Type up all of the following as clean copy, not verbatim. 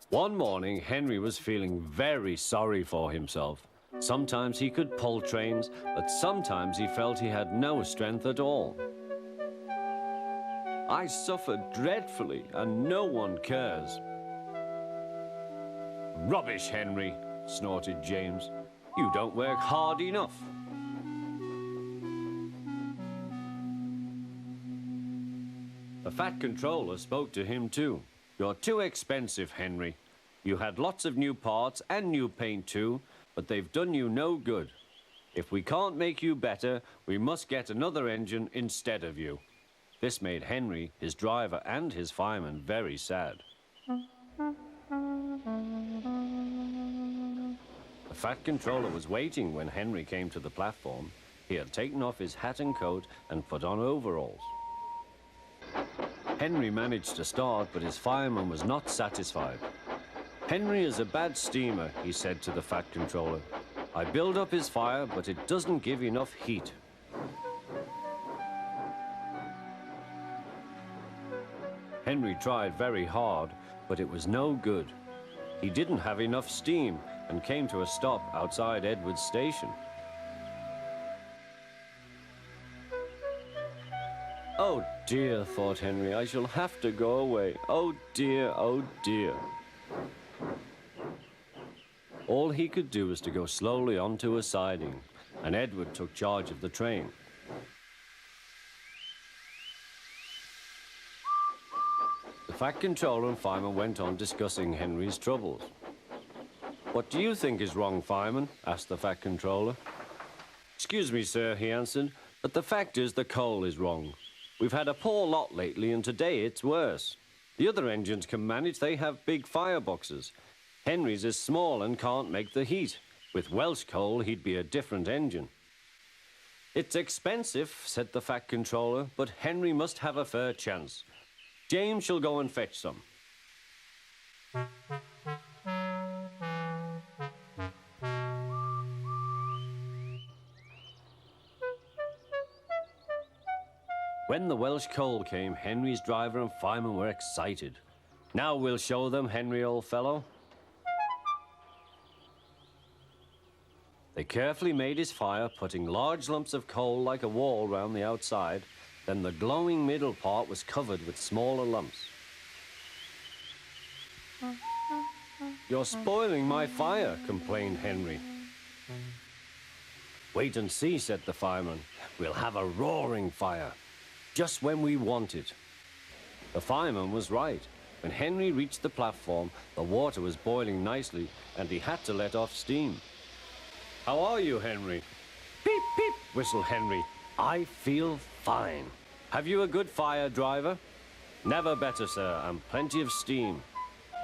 One morning, Henry was feeling very sorry for himself. Sometimes he could pull trains, but sometimes he felt he had no strength at all. I suffered dreadfully, and no one cares. Rubbish, Henry, snorted James. You don't work hard enough. The Fat Controller spoke to him too. You're too expensive, Henry. You had lots of new parts and new paint too, but they've done you no good. If we can't make you better, we must get another engine instead of you. This made Henry, his driver, and his fireman very sad. The Fat Controller was waiting when Henry came to the platform. He had taken off his hat and coat and put on overalls. Henry managed to start, but his fireman was not satisfied. Henry is a bad steamer, he said to the Fat Controller. I build up his fire, but it doesn't give enough heat. Henry tried very hard, but it was no good. He didn't have enough steam and came to a stop outside Edward's station. Oh dear, thought Henry, I shall have to go away. Oh dear, oh dear. All he could do was to go slowly onto a siding, and Edward took charge of the train. The Fat Controller and fireman went on discussing Henry's troubles. What do you think is wrong, fireman? Asked the Fat Controller. Excuse me, sir, he answered, but the fact is the coal is wrong. We've had a poor lot lately, and today it's worse. The other engines can manage, they have big fireboxes. Henry's is small and can't make the heat. With Welsh coal, he'd be a different engine. It's expensive, said the Fat Controller, but Henry must have a fair chance. James shall go and fetch some. When the Welsh coal came, Henry's driver and fireman were excited. Now we'll show them, Henry, old fellow. They carefully made his fire, putting large lumps of coal like a wall round the outside. Then the glowing middle part was covered with smaller lumps. You're spoiling my fire, complained Henry. Wait and see, said the fireman. We'll have a roaring fire, just when we want it. The fireman was right. When Henry reached the platform, the water was boiling nicely, and he had to let off steam. How are you, Henry? Peep, peep, whistled Henry. I feel fine. Have you a good fire, driver? Never better, sir, and plenty of steam.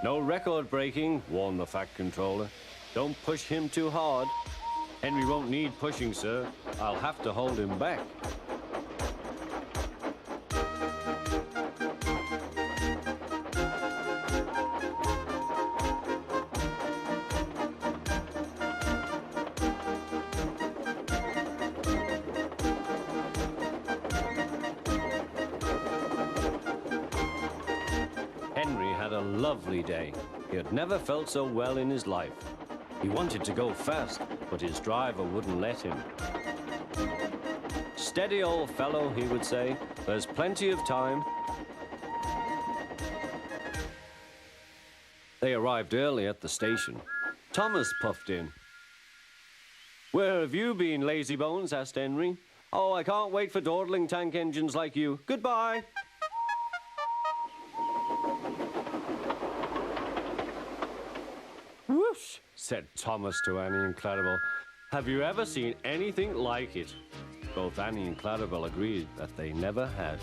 No record breaking, warned the Fat Controller. Don't push him too hard. Henry won't need pushing, sir. I'll have to hold him back. Henry had a lovely day. He had never felt so well in his life. He wanted to go fast, but his driver wouldn't let him. Steady, old fellow, he would say. There's plenty of time. They arrived early at the station. Thomas puffed in. Where have you been, lazybones? Asked Henry. Oh, I can't wait for dawdling tank engines like you. Goodbye. Whoosh, said Thomas to Annie and Clarabel. Have you ever seen anything like it? Both Annie and Clarabel agreed that they never had.